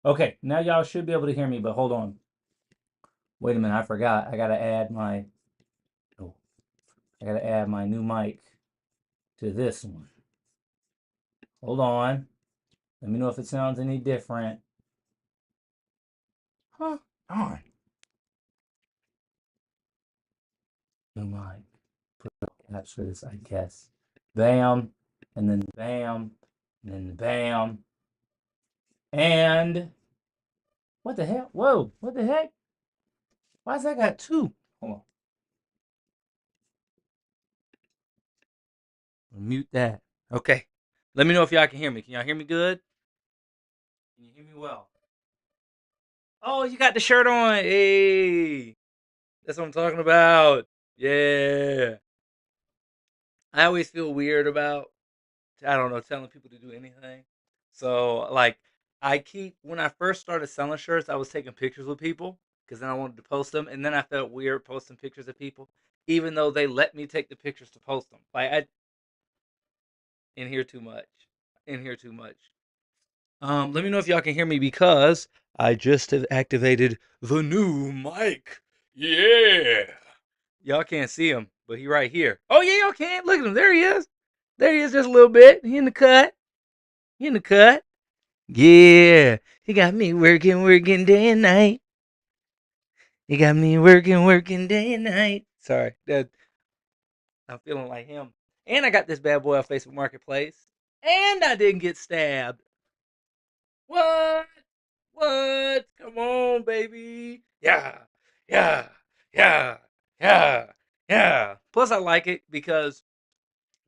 Okay, now y'all should be able to hear me, but hold on. Wait a minute, I forgot. Oh, I gotta add my new mic to this one. Hold on. Let me know if it sounds any different. Huh? Darn. New mic. Capture this, I guess. Bam, and then bam, and then bam. And what the hell? Whoa, what the heck? Why's that got two? Hold on. Mute that. Okay. Let me know if y'all can hear me. Can y'all hear me good? Can you hear me well? Oh, you got the shirt on. Hey. That's what I'm talking about. Yeah. I always feel weird about, I don't know, telling people to do anything. So, like, when I first started selling shirts, I was taking pictures with people because then I wanted to post them. And then I felt weird posting pictures of people, even though they let me take the pictures to post them. In here too much. In here too much. Let me know if y'all can hear me because I just have activated the new mic. Yeah. Y'all can't see him, but he right here. Oh yeah, y'all can. Look at him. There he is. There he is just a little bit. He in the cut. He in the cut. Yeah. He got me working, working day and night. He got me working, working day and night. Sorry. I'm feeling like him. And I got this bad boy on Facebook Marketplace. And I didn't get stabbed. What? What? Come on, baby. Yeah, yeah, yeah, yeah, yeah. Plus, I like it because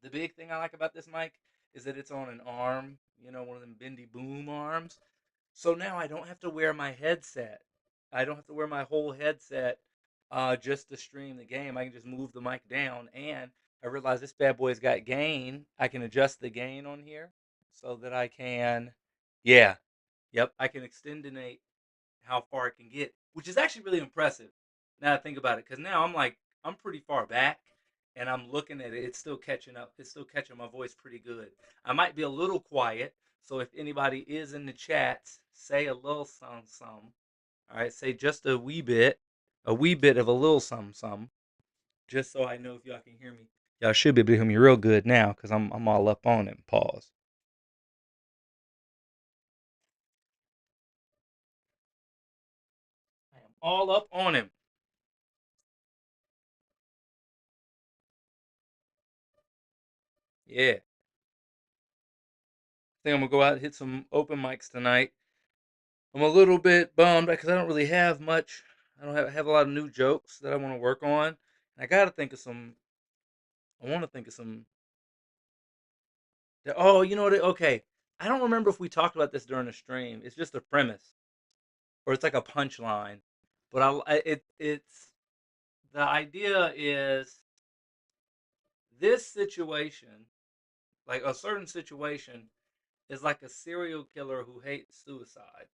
the big thing I like about this mic is that it's on an arm, one of them bendy boom arms. So now I don't have to wear my headset. I don't have to wear my whole headset just to stream the game. I can just move the mic down. And I realize this bad boy's got gain. I can adjust the gain on here so that I can, yeah, yep, I can extendinate how far it can get, which is actually really impressive. Now I think about it, because now I'm pretty far back, and I'm looking at it. It's still catching up. It's still catching my voice pretty good. I might be a little quiet, so if anybody is in the chats, say a little some some. All right, say just a wee bit of a little some, just so I know if y'all can hear me. Y'all should be able to hear me real good now, because I'm all up on it. Pause. I am all up on him. Yeah. I think I'm gonna go out and hit some open mics tonight. I'm a little bit bummed because I don't really have much. I don't have a lot of new jokes that I want to work on. And I got to think of some. I want to think of some. Oh, you know what? Okay, I don't remember if we talked about this during the stream. It's just a premise, or it's like a punchline. But it's the idea is this situation, like a certain situation, is like a serial killer who hates suicide.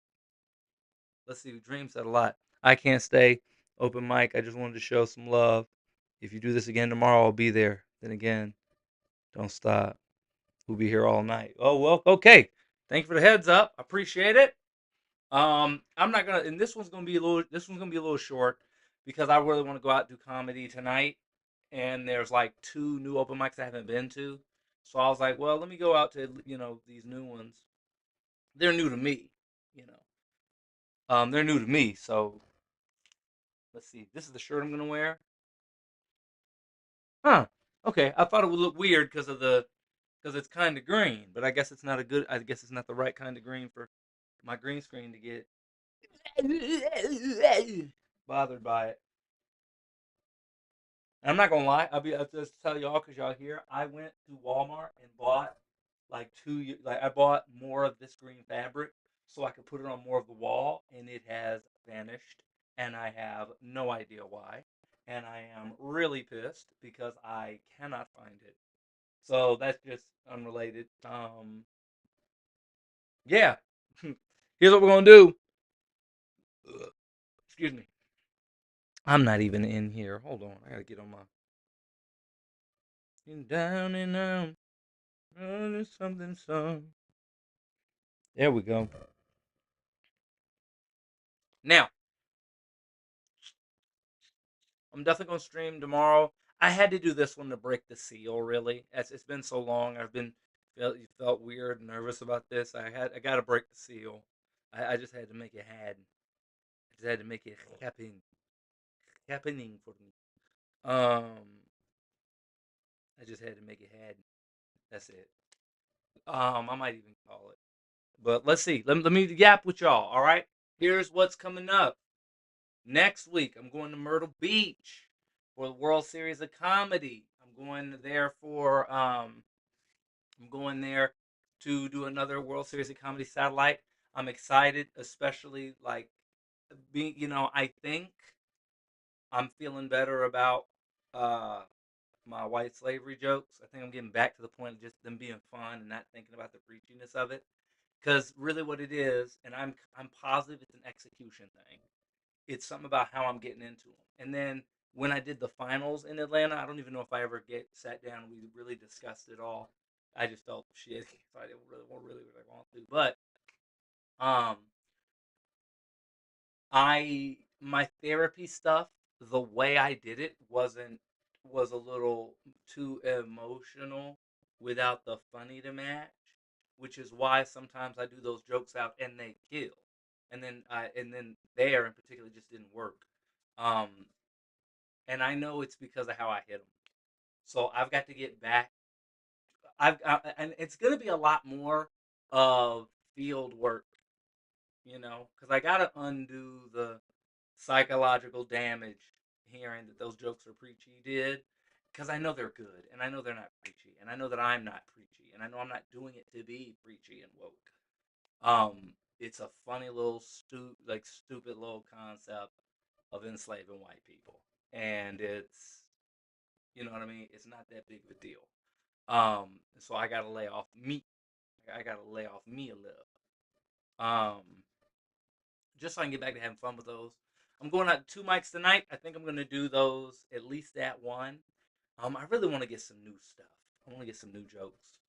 Let's see, Dream said a lot. I can't stay. Open mic. I just wanted to show some love. If you do this again tomorrow, I'll be there. Then again, don't stop. We'll be here all night. Oh well, okay. Thank you for the heads up. I appreciate it. I'm not gonna, and this one's gonna be a little. This one's gonna be a little short because I really want to go out and do comedy tonight. And there's like two new open mics I haven't been to, so I was like, well, let me go out to these new ones. They're new to me, you know. They're new to me, so let's see. This is the shirt I'm gonna wear. Huh. Okay. I thought it would look weird because it's kind of green, but I guess it's not a good. I guess it's not the right kind of green for my green screen to get bothered by it. And I'm not gonna lie. I'll just tell y'all because y'all here. I went to Walmart and bought like like I bought more of this green fabric so I could put it on more of the wall, and it has vanished, and I have no idea why. And I am really pissed because I cannot find it. So that's just unrelated. Yeah. Here's what we're gonna do. Excuse me. I'm not even in here. Hold on. I gotta get on my down and out. Oh, there's something some. There we go. Now, I'm definitely gonna stream tomorrow. I had to do this one to break the seal. Really, it's been so long. I've been felt weird, nervous about this. I got to break the seal. I just had to make it happen. I just had to make it happening for me. Um, I just had to make it happen. That's it. I might even call it. But let's see. Let me yap with y'all. All right. Here's what's coming up next week. I'm going to Myrtle Beach for the World Series of Comedy. I'm going there to do another World Series of Comedy satellite. I'm excited, especially like being. I think I'm feeling better about uh my white slavery jokes. I think I'm getting back to the point of just them being fun and not thinking about the preachiness of it. Because really, what it is, and I'm positive it's an execution thing. It's something about how I'm getting into them. And then when I did the finals in Atlanta, I don't even know if I ever get sat down and we really discussed it all. I just felt shitty, so I didn't really want to. But um, my therapy stuff, the way I did it was a little too emotional without the funny to match, which is why sometimes I do those jokes out and they kill, and then there in particular just didn't work, um, and I know it's because of how I hit them. So I've got to get back. And it's gonna be a lot more of field work, because I gotta undo the psychological damage hearing that those jokes are preachy did, because I know they're good and I know they're not preachy and I know that I'm not preachy and I know I'm not doing it to be preachy and woke. It's a funny little stupid little concept of enslaving white people, and it's you know what I mean. It's not that big of a deal. So I gotta lay off meat. I gotta lay off me a little. Um, just so I can get back to having fun with those. I'm going out 2 mics tonight. I think I'm gonna do those at least that one. I really want to get some new stuff. I want to get some new jokes.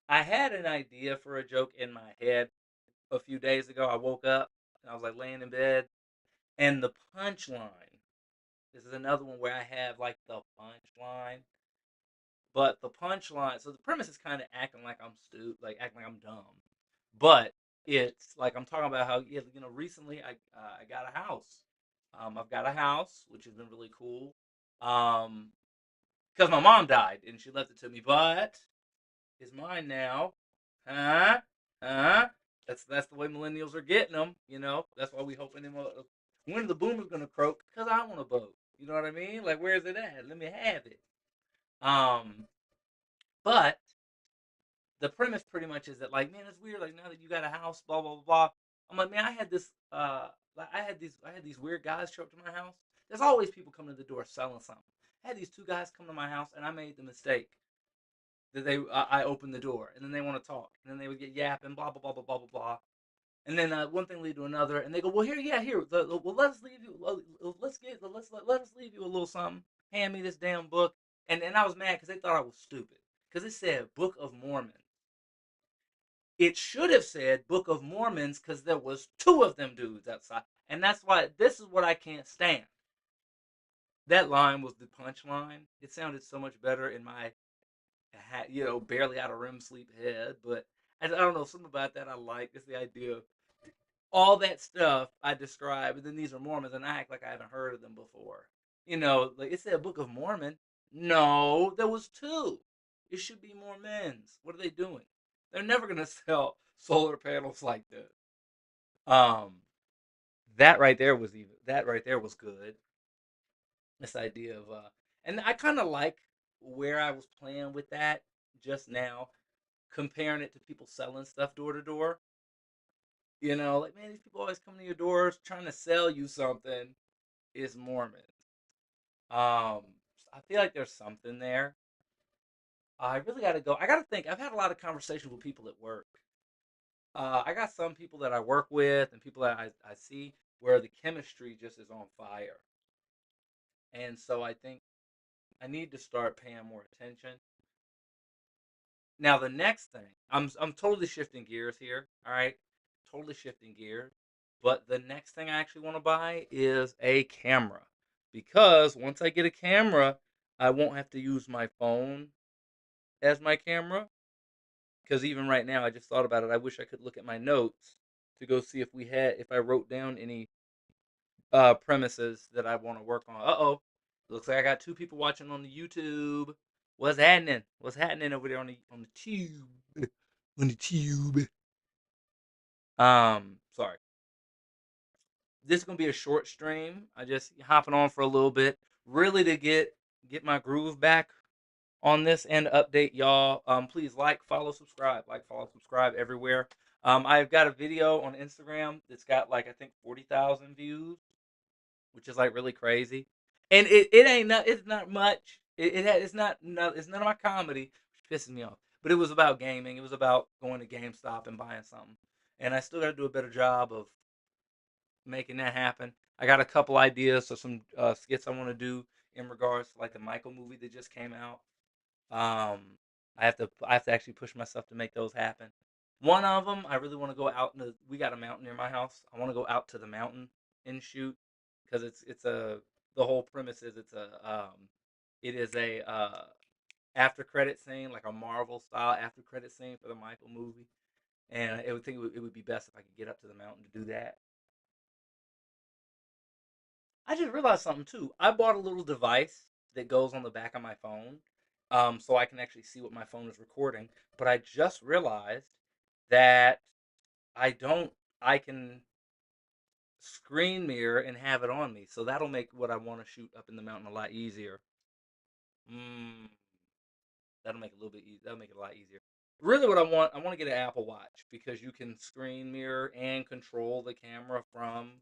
I had an idea for a joke in my head a few days ago. I woke up and I was like laying in bed, and the punchline. This is another one where I have like the punchline, but the punchline. So the premise is kind of acting like I'm stupid, like acting like I'm dumb, but it's like I'm talking about how recently I got a house. I've got a house, which has been really cool. Um, because my mom died and she left it to me, but it's mine now. Huh? Huh? That's the way millennials are getting them. That's why we hoping them. When are the boomers gonna croak? Because I want a boat. You know what I mean? Like, where's it at? Let me have it. Um, but the premise pretty much is that, like, man, it's weird. Like, now that you got a house, blah blah blah blah. I'm like, man, I had this. I had these weird guys show up to my house. There's always people coming to the door selling something. I had these two guys come to my house, and I made the mistake that I opened the door, and then they want to talk, and then they would get yapping, blah blah blah blah blah blah blah, and then one thing lead to another, and they go, well, here, yeah, here, well, let us leave you, let us leave you a little something. Hand me this damn book, and I was mad because they thought I was stupid because it said Book of Mormon. It should have said Book of Mormons because there was two of them dudes outside, and that's why this is what I can't stand. That line was the punchline. It sounded so much better in my barely out of REM sleep head. But I don't know, something about that I like. It's the idea of all that stuff I describe, and then these are Mormons, and I act like I haven't heard of them before. Like it said Book of Mormon. No, there was two. It should be Mormons. What are they doing? They're never gonna sell solar panels like this. Um, that right there was good. This idea of and I kind of like where I was playing with that just now, comparing it to people selling stuff door to door. Like, man, these people always come to your doors trying to sell you something. Is Mormon. I feel like there's something there. I really got to go. I got to think. I've had a lot of conversations with people at work. I got some people that I work with and people that I see where the chemistry just is on fire. And so I think I need to start paying more attention. Now the next thing, I'm totally shifting gears here. All right, totally shifting gears. But the next thing I actually want to buy is a camera, because once I get a camera, I won't have to use my phone as my camera. Because even right now, I just thought about it. I wish I could look at my notes to go see if I wrote down any premises that I want to work on. Uh-oh. Looks like I got two people watching on the YouTube. What's happening? What's happening over there on the tube? On the tube. Sorry. This is gonna be a short stream. I just hopping on for a little bit, really to get my groove back on this and update y'all. Please like, follow, subscribe everywhere. I've got a video on Instagram that's got like I think 40,000 views, which is like really crazy. And it ain't not it's not much. It's it's none of my comedy, which pisses me off. But it was about gaming. It was about going to GameStop and buying something. And I still got to do a better job of making that happen. I got a couple ideas of some skits I want to do in regards to like the Michael movie that just came out. Um, I have to actually push myself to make those happen. One of them, I really want to go out in the. We got a mountain near my house. I want to go out to the mountain and shoot, because it's a the whole premise is it is a after credit scene, like a Marvel style after credit scene for the Michael movie, and it would be best if I could get up to the mountain to do that. I just realized something too. I bought a little device that goes on the back of my phone, so I can actually see what my phone is recording. But I just realized that I don't. I can screen mirror and have it on me, so that'll make what I want to shoot up in the mountain a lot easier. Mm, that'll make it a little bit. That'll make it a lot easier. Really, what I want to get an Apple Watch, because you can screen mirror and control the camera from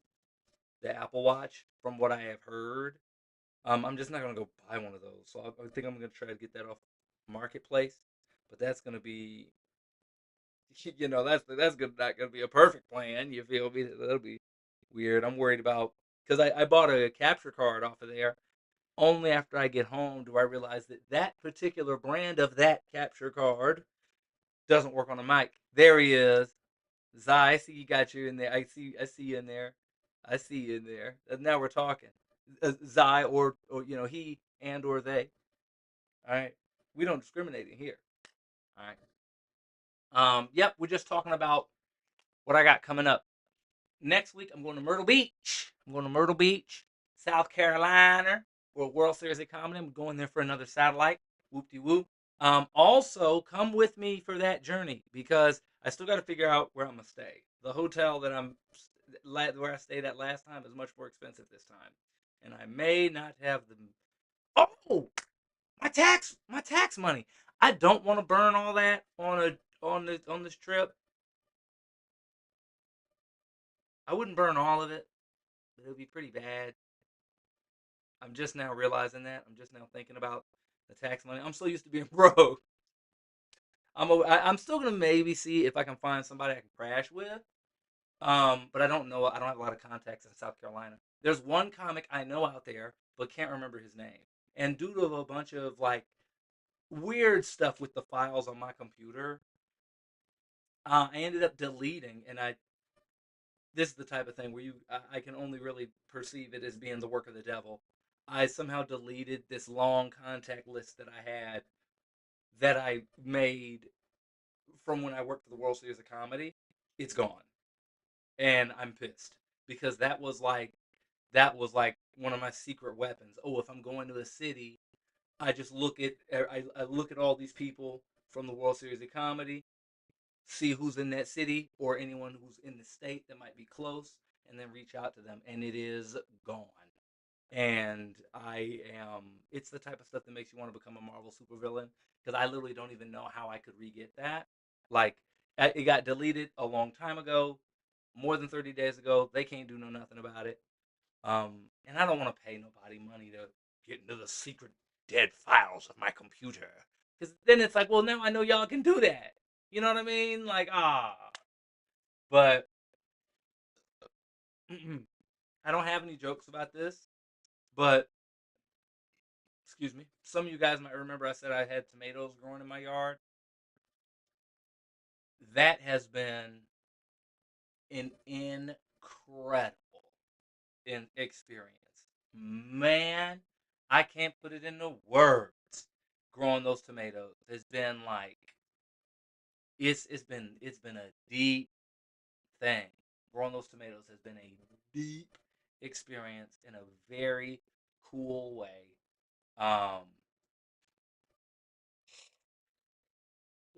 the Apple Watch, from what I have heard. I'm just not gonna go buy one of those. So I think I'm gonna try to get that off marketplace. But that's gonna be, not gonna be a perfect plan. You feel me? That'll be weird. I'm worried about, because I bought a capture card off of there. Only after I get home do I realize that that particular brand of that capture card doesn't work on the mic. There he is, Zai. I see you got you in there. I see you in there. I see you in there. Now we're talking. Zai, or he and or they. All right. We don't discriminate in here. All right. Yep. We're just talking about what I got coming up. Next week, I'm going to Myrtle Beach. I'm going to Myrtle Beach, South Carolina, for a World Series of Comedy. I'm going there for another satellite. Whoop de whoop. Also, come with me for that journey, because I still got to figure out where I'm gonna stay. The hotel that where I stayed at last time is much more expensive this time, and I may not have the. Oh, my tax money. I don't want to burn all that on this trip. I wouldn't burn all of it, but it would be pretty bad. I'm just now realizing that. I'm just now thinking about the tax money. I'm so used to being broke. I'm still gonna maybe see if I can find somebody I can crash with. But I don't know. I don't have a lot of contacts in South Carolina. There's one comic I know out there, but can't remember his name. And due to a bunch of like weird stuff with the files on my computer, I ended up deleting. And I this is the type of thing where I can only really perceive it as being the work of the devil. I somehow deleted this long contact list that I had, that I made from when I worked for the World Series of Comedy. It's gone, and I'm pissed, because that was like one of my secret weapons. Oh, if I'm going to a city, I just I look at all these people from the World Series of Comedy, see who's in that city or anyone who's in the state that might be close, and then reach out to them, and it is gone. And I am. It's the type of stuff that makes you want to become a Marvel supervillain, because I literally don't even know how I could re-get that. Like, it got deleted a long time ago, more than 30 days ago. They can't do no nothing about it. And I don't want to pay nobody money to get into the secret dead files of my computer, because then it's like, well, now I know y'all can do that. You know what I mean? Like, but I don't have any jokes about this. But excuse me, some of you guys might remember I said I had tomatoes growing in my yard. That has been an incredible in experience. Man, I can't put it into words. Growing those tomatoes has been like it's been a deep thing. Growing those tomatoes has been a deep experience in a very cool way. Um,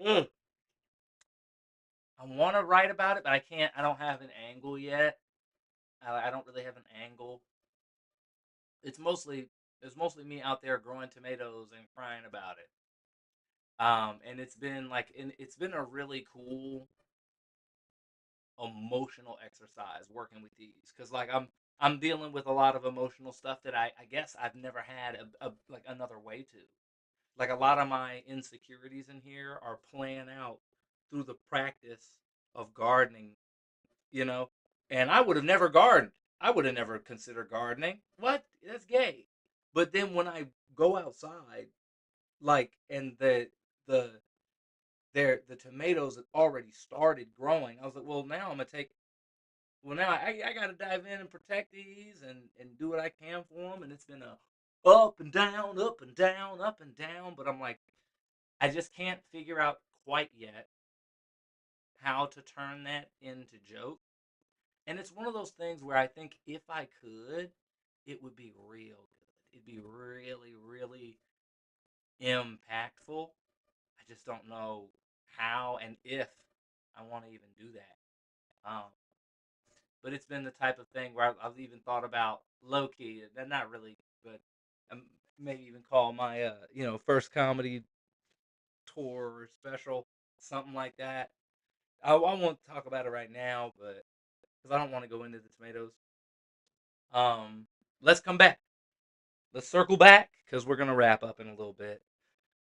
mm, I want to write about it, but I can't. I don't have an angle yet. I don't really have an angle. It's mostly it's mostly me out there growing tomatoes and crying about it. And it's been a really cool emotional exercise working with these because I'm dealing with a lot of emotional stuff that I guess I've never had a like another way to. Like a lot of my insecurities in here are playing out through the practice of gardening, you know. And I would have never gardened. I would have never considered gardening. What? That's gay. But then when I go outside, like, and the the tomatoes had already started growing. I was like, well, now I'm gonna take. Well, now I got to dive in and protect these and do what I can for them. And it's been a up and down, up and down, up and down. But I'm like, I just can't figure out quite yet how to turn that into joke. And it's one of those things where I think if I could, it would be real good. It'd be really, really impactful. I just don't know how and if I want to even do that. But it's been the type of thing where I've even thought about low key, not really, but um, maybe even call my first comedy tour or special, something like that. I won't talk about it right now, but because I don't want to go into the tomatoes. Um, let's come back. Let's circle back because we're gonna wrap up in a little bit.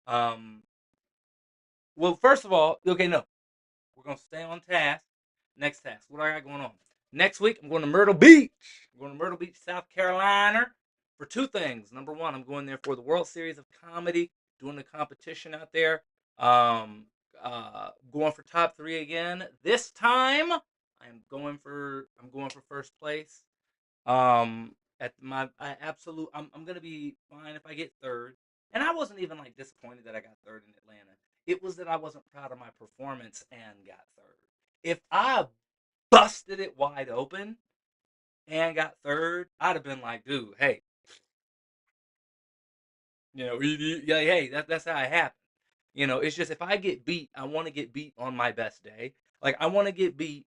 Um, well, first of all, okay, no, we're gonna stay on task. Next task. What do I got going on? Next week, I'm going to Myrtle Beach. I'm going to Myrtle Beach, South Carolina, for two things. Number one, I'm going there for the World Series of Comedy, doing the competition out there. Going for top three again. This time, I'm going for first place. At my I absolute I'm gonna be fine if I get third. And I wasn't even like disappointed that I got third in Atlanta. It was that I wasn't proud of my performance and got third. If I busted it wide open and got third, I'd have been like, dude, hey, yeah, hey, that's how it happened. It's just if I get beat, I want to get beat on my best day. Like I want to get beat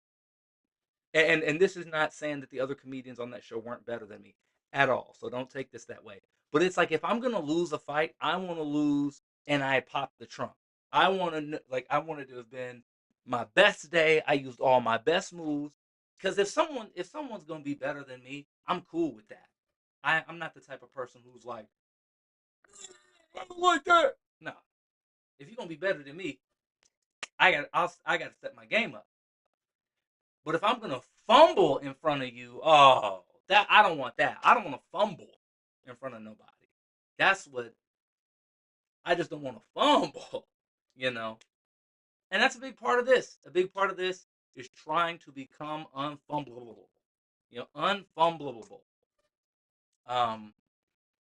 and this is not saying that the other comedians on that show weren't better than me at all. So don't take this that way. But it's like if I'm gonna lose a fight, I want to lose and I pop the trump. I wanted to have been my best day. I used all my best moves because if someone's gonna be better than me, I'm cool with that. I'm not the type of person who's like I don't like that. No, if you're gonna be better than me, I got to step my game up. But if I'm gonna fumble in front of you, oh, that I don't want that. I don't want to fumble in front of nobody. That's what I just don't want to fumble, you know. And that's a big part of this. A big part of this is trying to become unfumbleable. Unfumbleable. Um,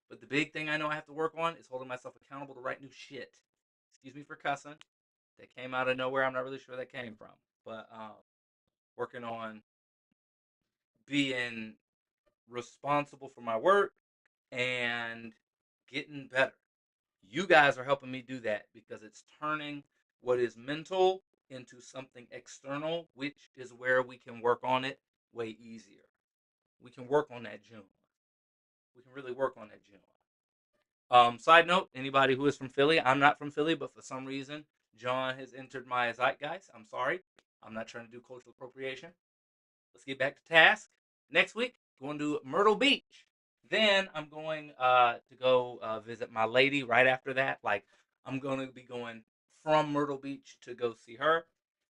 but the big thing I know I have to work on is holding myself accountable to write new shit. Excuse me for cussing. That came out of nowhere. I'm not really sure that came from, but working on being responsible for my work and getting better. You guys are helping me do that because it's turning what is mental into something external, which is where we can work on it way easier. We can work on that June. We can really work on that June. Side note, anybody who is from Philly, I'm not from Philly, but for some reason, John has entered my zeitgeist. I'm sorry. I'm not trying to do cultural appropriation. Let's get back to task. Next week, going to Myrtle Beach. Then I'm going to go visit my lady right after that. Like, I'm going to be going from Myrtle Beach to go see her.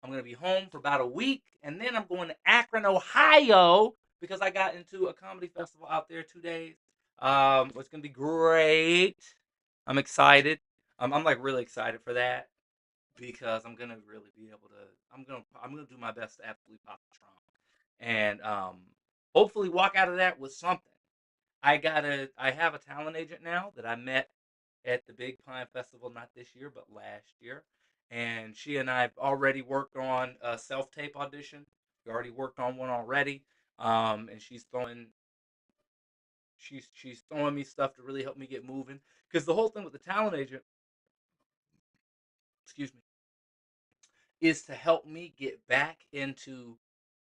I'm going to be home for about a week. And then I'm going to Akron, Ohio, because I got into a comedy festival out there 2 days. It's going to be great. I'm excited. I'm like really excited for that because I'm gonna really be able to. I'm gonna do my best to absolutely pop the trunk and hopefully walk out of that with something. I have a talent agent now that I met at the Big Pine Festival, not this year, but last year. And she and I have already worked on a self tape audition. We already worked on one already. And she's throwing me stuff to really help me get moving. Because the whole thing with the talent agent, excuse me, is to help me get back into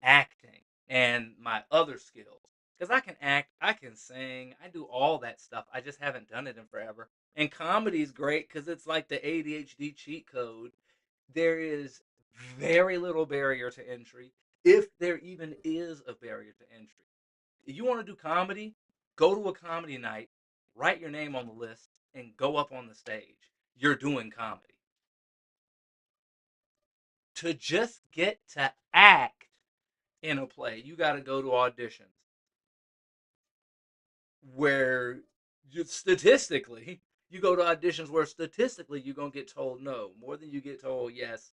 acting and my other skills. Because I can act, I can sing, I do all that stuff. I just haven't done it in forever. And comedy is great because it's like the ADHD cheat code. There is very little barrier to entry, if there even is a barrier to entry. If you want to do comedy, go to a comedy night, write your name on the list, and go up on the stage. You're doing comedy. To just get to act in a play, you got to go to auditions where statistically, you go to auditions where statistically you're going to get told no more than you get told yes.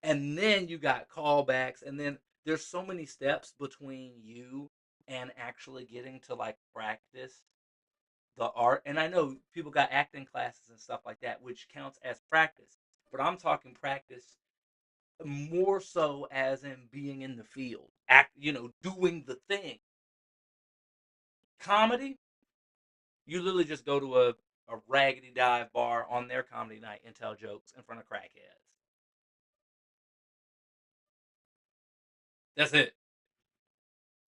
And then you got callbacks. And then there's so many steps between you and actually getting to like practice the art. And I know people got acting classes and stuff like that, which counts as practice. But I'm talking practice more so as in being in the field, doing the thing. Comedy, you literally just go to a raggedy dive bar on their comedy night and tell jokes in front of crackheads. That's it.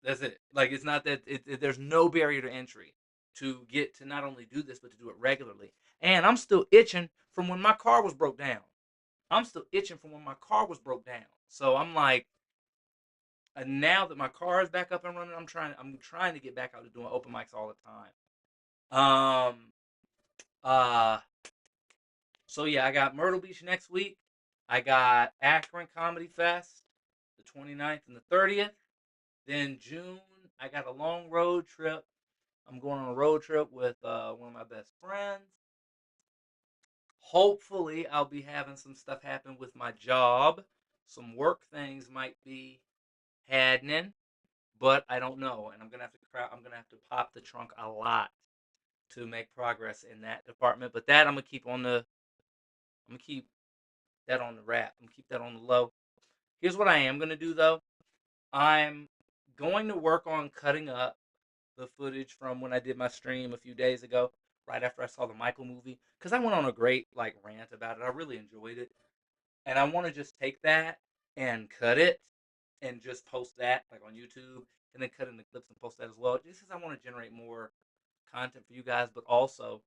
That's it. Like it's not that there's no barrier to entry to get to not only do this but to do it regularly. And I'm still itching from when my car was broke down. I'm still itching from when my car was broke down. So I'm like, and now that my car is back up and running, I'm trying to get back out to doing open mics all the time. Uh so yeah, I got Myrtle Beach next week. I got Akron Comedy Fest the 29th and the 30th. Then June, I got a long road trip. I'm going on a road trip with one of my best friends. Hopefully, I'll be having some stuff happen with my job. Some work things might be happening, but I don't know. And I'm gonna have to pop the trunk a lot to make progress in that department. But that I'm gonna keep that on the wrap. I'm gonna keep that on the low. Here's what I am gonna do though. I'm going to work on cutting up the footage from when I did my stream a few days ago, right after I saw the Michael movie, because I went on a great like rant about it. I really enjoyed it, and I want to just take that and cut it and just post that like on YouTube, and then cut in the clips and post that as well. Just because I want to generate more content for you guys, but also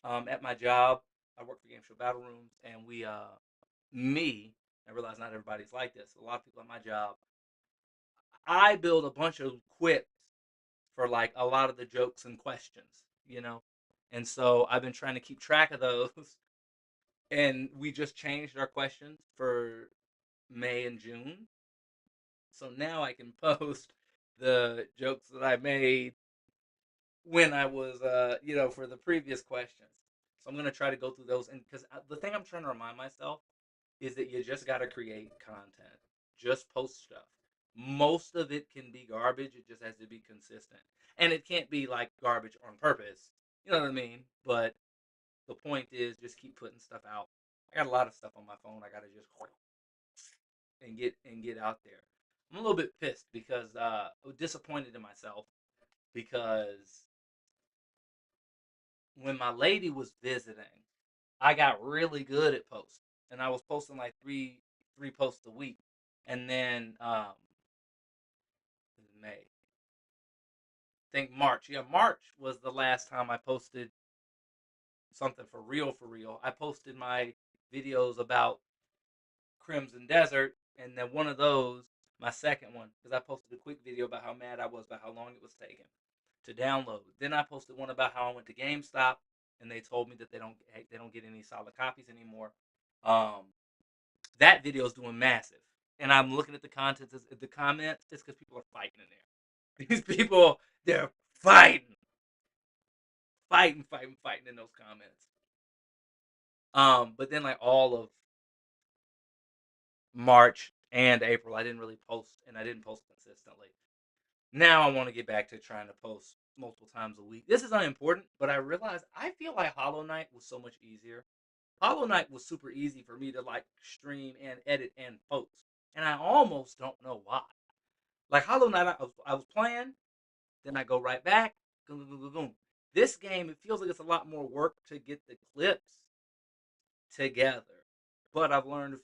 at my job, I work for Game Show Battle Rooms, and me, I realize not everybody's like this. A lot of people at my job, I build a bunch of quips for like a lot of the jokes and questions. And so I've been trying to keep track of those. And we just changed our questions for May and June. So now I can post the jokes that I made when I was, for the previous questions. So I'm going to try to go through those. And because the thing I'm trying to remind myself is that you just got to create content, just post stuff. Most of it can be garbage, it just has to be consistent. And it can't be like garbage on purpose. You know what I mean? But the point is just keep putting stuff out. I got a lot of stuff on my phone I got to just and get out there. I'm a little bit pissed because disappointed in myself because when my lady was visiting, I got really good at posting, and I was posting like three posts a week, and then May, I think March. Yeah, March was the last time I posted something for real. For real, I posted my videos about Crimson Desert, and then one of those, my second one, because I posted a quick video about how mad I was about how long it was taking to download. Then I posted one about how I went to GameStop and they told me that they don't get any solid copies anymore. Um, that video is doing massive, and I'm looking at the comments. It's because people are fighting in there. These people, they're fighting, fighting, fighting, fighting in those comments. But then like all of March and April, I didn't really post, and I didn't post consistently. Now I want to get back to trying to post multiple times a week. This is unimportant, but I realized I feel like Hollow Knight was so much easier. Hollow Knight was super easy for me to like stream and edit and post, and I almost don't know why. Like Hollow Knight, I was playing, then I go right back. Boom, boom, boom, boom, boom. This game, it feels like it's a lot more work to get the clips together. But I've found a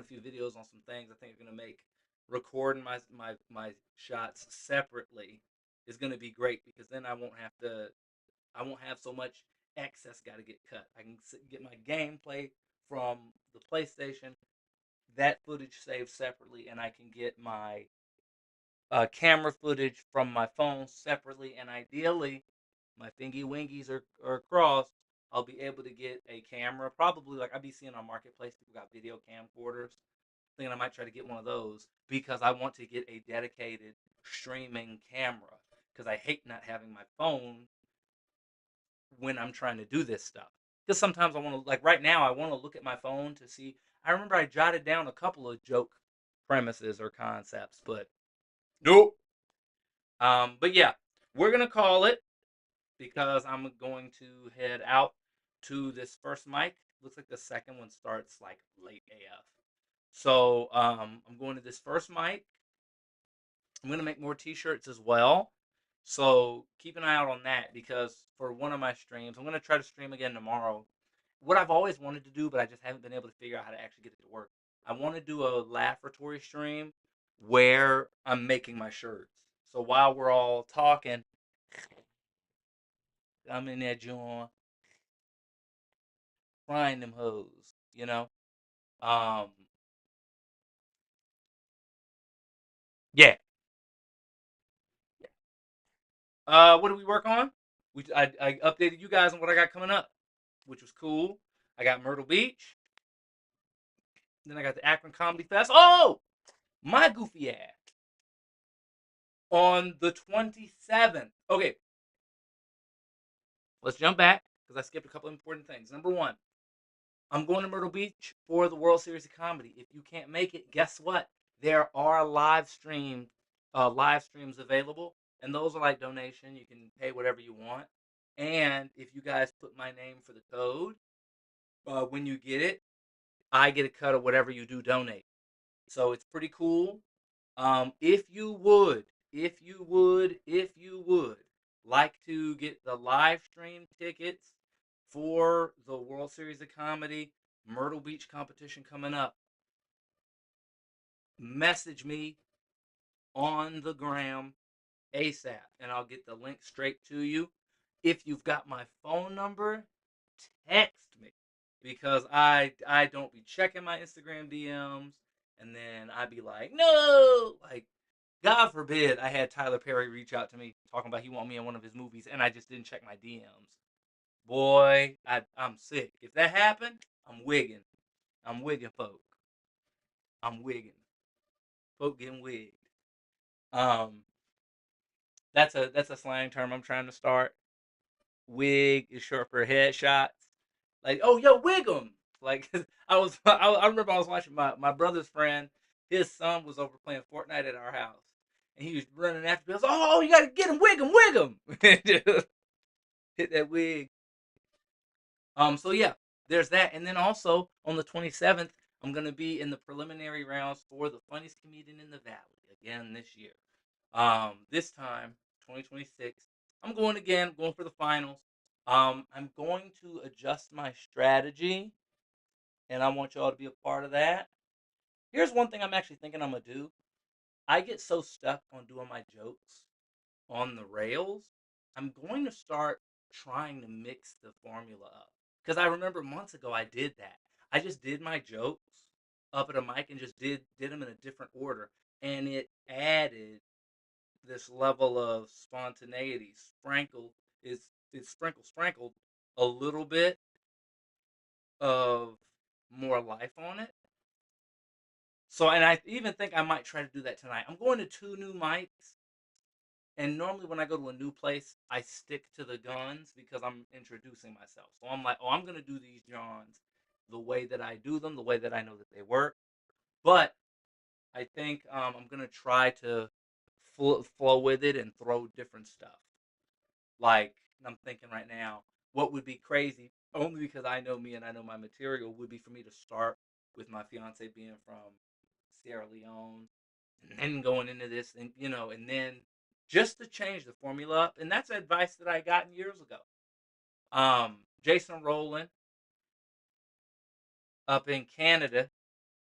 few videos on some things I think are gonna make recording my shots separately is gonna be great because then I won't have so much excess got to get cut. I can get my gameplay from the PlayStation, that footage saved separately, and I can get my camera footage from my phone separately, and ideally, my thingy wingies are crossed. I'll be able to get a camera, probably like I'd be seeing on Marketplace. People got video camcorders. Thinking I might try to get one of those because I want to get a dedicated streaming camera because I hate not having my phone when I'm trying to do this stuff. Because sometimes I want to, like right now, I want to look at my phone to see. I remember I jotted down a couple of joke premises or concepts, but nope. But yeah, we're gonna call it because I'm going to head out to this first mic. Looks like the second one starts like late AF. So I'm going to this first mic. I'm gonna make more T-shirts as well. So keep an eye out on that because for one of my streams, I'm gonna try to stream again tomorrow. What I've always wanted to do, but I just haven't been able to figure out how to actually get it to work. I want to do a Laforatory stream where I'm making my shirts. So while we're all talking, I'm in that joint frying them hoes, you know. Um, yeah. What did we work on? I updated you guys on what I got coming up, which was cool. I got Myrtle Beach. Then I got the Akron Comedy Fest. Oh, my goofy ass on the 27th. Okay, let's jump back because I skipped a couple of important things. Number one, I'm going to Myrtle Beach for the World Series of Comedy. If you can't make it, guess what? There are live streams available, and those are like donation. You can pay whatever you want. And if you guys put my name for the code, when you get it, I get a cut of whatever you do donate. So it's pretty cool. If you would like to get the live stream tickets for the World Series of Comedy Myrtle Beach competition coming up, message me on the gram ASAP and I'll get the link straight to you. If you've got my phone number, text me because I don't be checking my Instagram DMs and then I'd be like, no, like God forbid I had Tyler Perry reach out to me talking about he want me in one of his movies and I just didn't check my DMs. Boy, I'm sick. If that happened, I'm wigging. I'm wigging folk. I'm wigging. Folk getting wigged. Um, that's a slang term I'm trying to start. Wig is short for headshots. Like, oh yo, wig 'em. Like I remember I was watching my brother's friend. His son was over playing Fortnite at our house, and he was running after me. I was like, oh, you gotta get him, wig him. Hit that wig. So yeah, there's that, and then also on the 27th, I'm gonna be in the preliminary rounds for the funniest comedian in the valley again this year. This time, 2026, I'm going again, going for the finals. I'm going to adjust my strategy, and I want y'all to be a part of that. Here's one thing I'm actually thinking I'm gonna do. I get so stuck on doing my jokes on the rails. I'm going to start trying to mix the formula up because I remember months ago I did that. I just did my jokes up at a mic and just did them in a different order, and it added this level of spontaneity. Sprinkled a little bit of more life on it. So, and I even think I might try to do that tonight. I'm going to two new mics, and normally when I go to a new place, I stick to the guns because I'm introducing myself. So I'm like, oh, I'm gonna do these Johns the way that I do them, the way that I know that they work. But I think I'm gonna try to flow with it and throw different stuff. Like I'm thinking right now, what would be crazy, only because I know me and I know my material, would be for me to start with my fiance being from Sierra Leone and then going into this, and and then just to change the formula up. And that's advice that I got years ago. Jason Rowland up in Canada,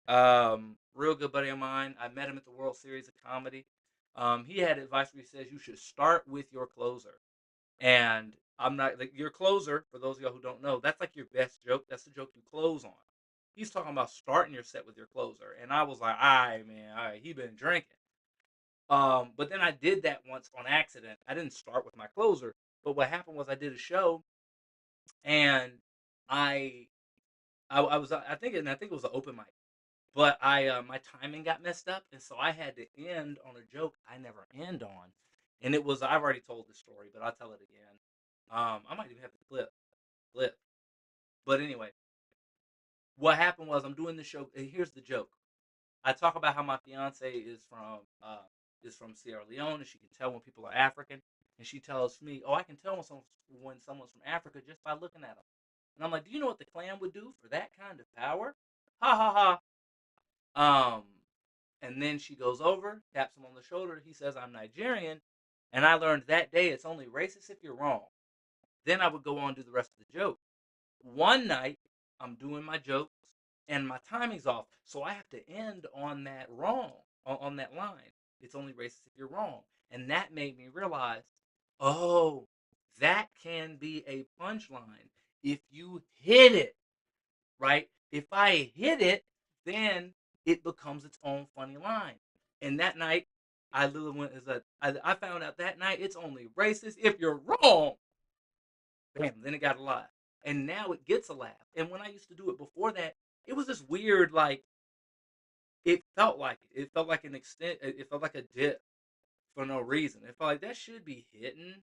real good buddy of mine. I met him at the World Series of Comedy. He had advice where he says you should start with your closer. And I'm not like your closer, for those of y'all who don't know, that's like your best joke. That's the joke you close on. He's talking about starting your set with your closer. And I was like, all right, man, all right, he been drinking. But then I did that once on accident. I didn't start with my closer, but what happened was I did a show and I I was I think it was an open mic. But I my timing got messed up, and so I had to end on a joke I never end on. And it was I've already told this story, but I'll tell it again. I might even have to clip. But anyway, what happened was I'm doing the show. And here's the joke. I talk about how my fiance is from Sierra Leone, and she can tell when people are African. And she tells me, "Oh, I can tell when someone's from Africa just by looking at them." And I'm like, "Do you know what the Klan would do for that kind of power?" Ha ha ha. And then she goes over, taps him on the shoulder. He says, "I'm Nigerian," and I learned that day it's only racist if you're wrong. Then I would go on and do the rest of the joke. One night, I'm doing my jokes, and my timing's off, so I have to end on that wrong, on that line. It's only racist if you're wrong, and that made me realize, oh, that can be a punchline if you hit it right. If I hit it, then it becomes its own funny line. And that night, I literally went as I found out that night it's only racist if you're wrong. Bam, then it got a laugh. And now it gets a laugh. And when I used to do it before that, it was this weird, like, it felt like it. It felt like an extent, it felt like a dip for no reason. It felt like that should be hitting,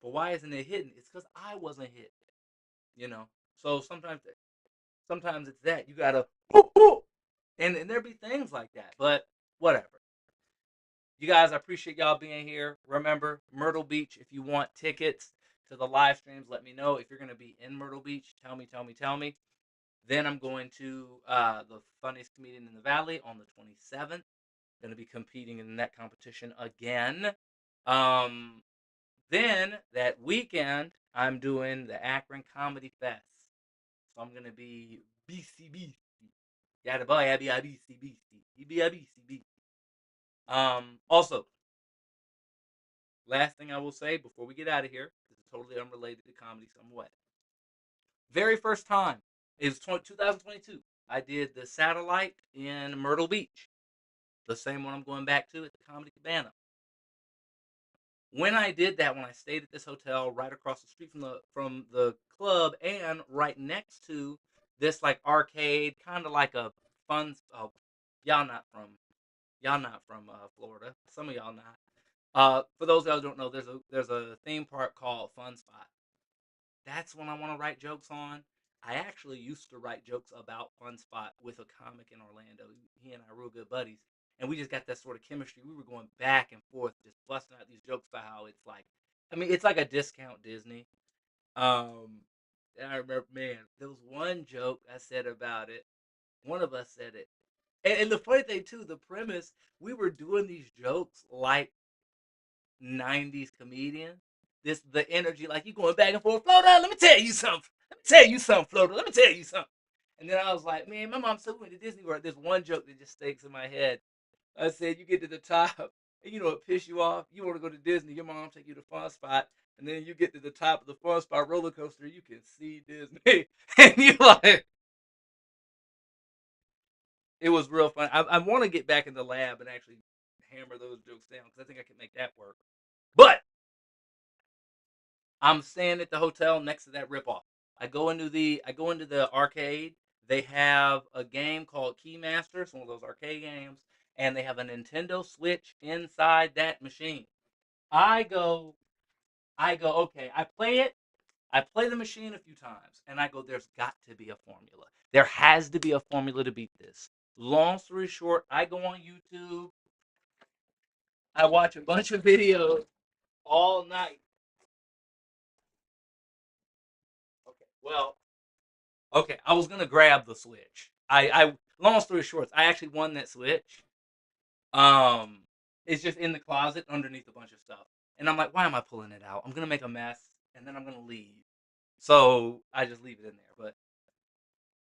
but why isn't it hitting? It's because I wasn't hit, you know? So sometimes it's that. You gotta, and there be things like that, but whatever. You guys, I appreciate y'all being here. Remember, Myrtle Beach, if you want tickets to the live streams, let me know. If you're going to be in Myrtle Beach, tell me. Then I'm going to the Funniest Comedian in the Valley on the 27th. Going to be competing in that competition again. Um, then that weekend, I'm doing the Akron Comedy Fest. So I'm going to be BCB. Yeah, the boy, I be BCB. He be BCB. Also, last thing I will say before we get out of here, this is totally unrelated to comedy somewhat. Very first time, it was 2022. I did the Satellite in Myrtle Beach, the same one I'm going back to at the Comedy Cabana. When I did that, when I stayed at this hotel right across the street from the club and right next to this like arcade, kind of like a fun. Oh, y'all not from Florida. Some of y'all not. For those that don't know, there's a theme park called Fun Spot. That's one I want to write jokes on. I actually used to write jokes about Fun Spot with a comic in Orlando. He and I were real good buddies, and we just got that sort of chemistry. We were going back and forth, just busting out these jokes about how it's like. I mean, it's like a discount Disney. Um, and I remember, man, there was one joke I said about it. One of us said it, and the funny thing too, the premise, we were doing these jokes like 90s comedian. This the energy, like you going back and forth. Floater, let me tell you something. Let me tell you something, Floater. Let me tell you something. And then I was like, man, my mom took me to Disney World. There's one joke that just sticks in my head. I said, you get to the top, and it piss you off. You want to go to Disney, your mom take you to Fun Spot, and then you get to the top of the Fun Spot roller coaster, you can see Disney, and you like, it was real fun. I want to get back in the lab and actually hammer those jokes down because I think I can make that work. But I'm staying at the hotel next to that ripoff. I go into the arcade. They have a game called Keymaster, it's one of those arcade games, and they have a Nintendo Switch inside that machine. I go, okay, I play the machine a few times, and I go, there's got to be a formula. There has to be a formula to beat this. Long story short, I go on YouTube. I watch a bunch of videos all night. Okay, well, okay, I was gonna grab the Switch. Long story short, I actually won that Switch. Um, it's just in the closet underneath a bunch of stuff, and I'm like, why am I pulling it out? I'm gonna make a mess, and then I'm gonna leave. So I just leave it in there. But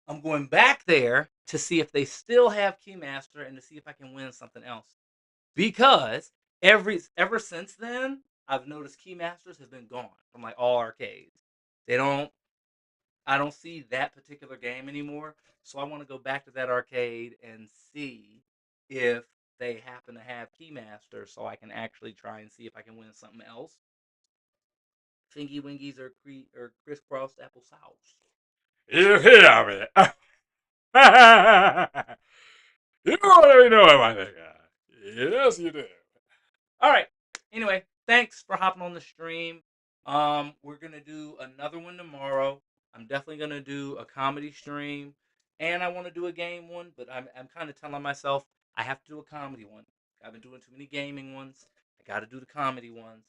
I'm going back there to see if they still have Keymaster and to see if I can win something else. Because ever since then, I've noticed Keymasters have been gone from like all arcades. They don't I don't see that particular game anymore. So I want to go back to that arcade and see if they happen to have Keymaster so I can actually try and see if I can win something else. Fingy Wingies or crisscrossed apple sauce. You hear me? You already know my nigga. Yes, you do. All right. Anyway, thanks for hopping on the stream. We're gonna do another one tomorrow. I'm definitely gonna do a comedy stream, and I want to do a game one. But I'm kind of telling myself I have to do a comedy one. I've been doing too many gaming ones. I got to do the comedy ones.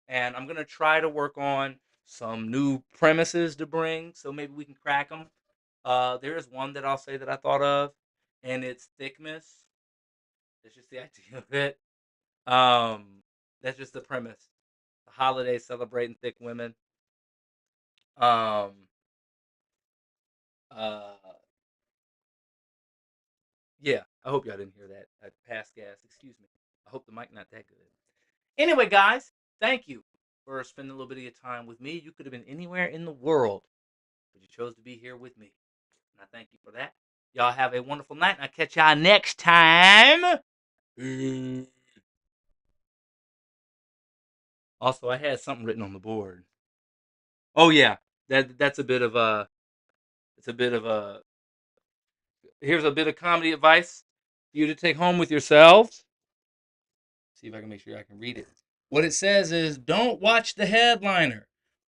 And I'm gonna try to work on some new premises to bring, so maybe we can crack them. There is one that I'll say that I thought of, and it's thickness. It's just the idea of it. Um, that's just the premise. The holiday celebrating thick women. Um, uh, yeah. I hope y'all didn't hear that. I passed gas. Excuse me. I hope the mic not that good. Anyway, guys, thank you for spending a little bit of your time with me. You could have been anywhere in the world, but you chose to be here with me, and I thank you for that. Y'all have a wonderful night, and I'll catch y'all next time. Also, I had something written on the board. Oh yeah, that's a bit of a. It's a bit of a. Here's a bit of comedy advice for you to take home with yourselves. See if I can make sure I can read it. What it says is, don't watch the headliner,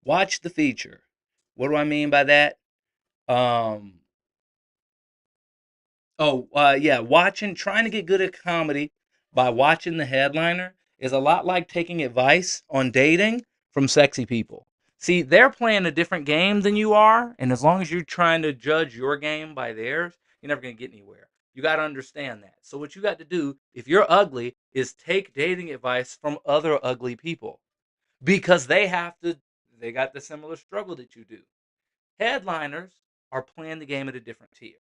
watch the feature. What do I mean by that? Um, yeah, trying to get good at comedy by watching the headliner is a lot like taking advice on dating from sexy people. See, they're playing a different game than you are, and as long as you're trying to judge your game by theirs, you're never going to get anywhere. You got to understand that. So, what you got to do, if you're ugly, is take dating advice from other ugly people because they got the similar struggle that you do. Headliners are playing the game at a different tier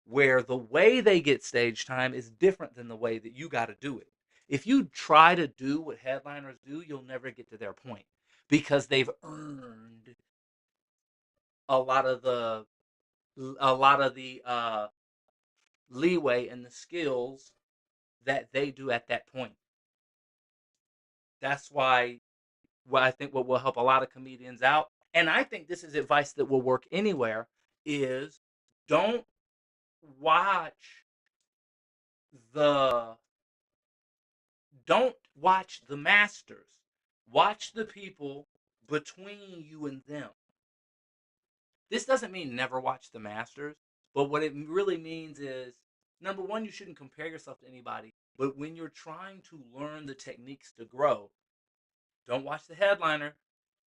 where the way they get stage time is different than the way that you got to do it. If you try to do what headliners do, you'll never get to their point because they've earned a lot of the leeway and the skills that they do at that point. That's why what I think what will help a lot of comedians out, and I think this is advice that will work anywhere, is don't watch the don't watch the masters. Watch the people between you and them. This doesn't mean never watch the masters, but what it really means is number one, you shouldn't compare yourself to anybody. But when you're trying to learn the techniques to grow, don't watch the headliner,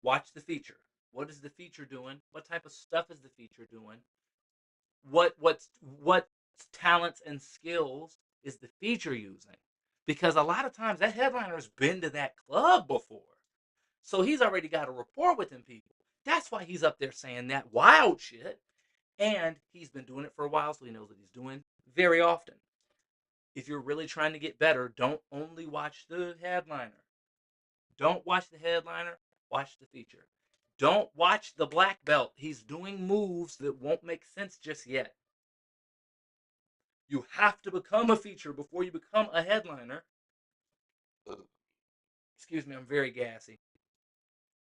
watch the feature. What is the feature doing? What type of stuff is the feature doing? What talents and skills is the feature using? Because a lot of times that headliner's been to that club before. So he's already got a rapport with them people. That's why he's up there saying that wild shit. And he's been doing it for a while, so he knows what he's doing very often. If you're really trying to get better, don't only watch the headliner. Don't watch the headliner, watch the feature. Don't watch the black belt. He's doing moves that won't make sense just yet. You have to become a feature before you become a headliner. Excuse me, I'm very gassy.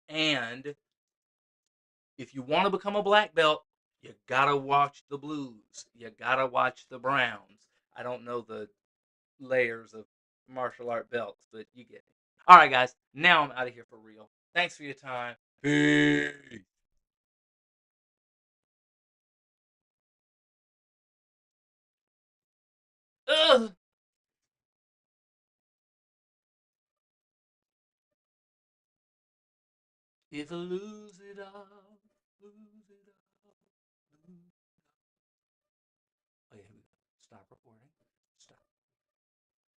And if you want to become a black belt, you gotta watch the blues. You gotta watch the browns. I don't know the layers of martial art belts, but you get it. All right, guys. Now I'm out of here for real. Thanks for your time. Peace. Ugh. If I lose it all, lose it all.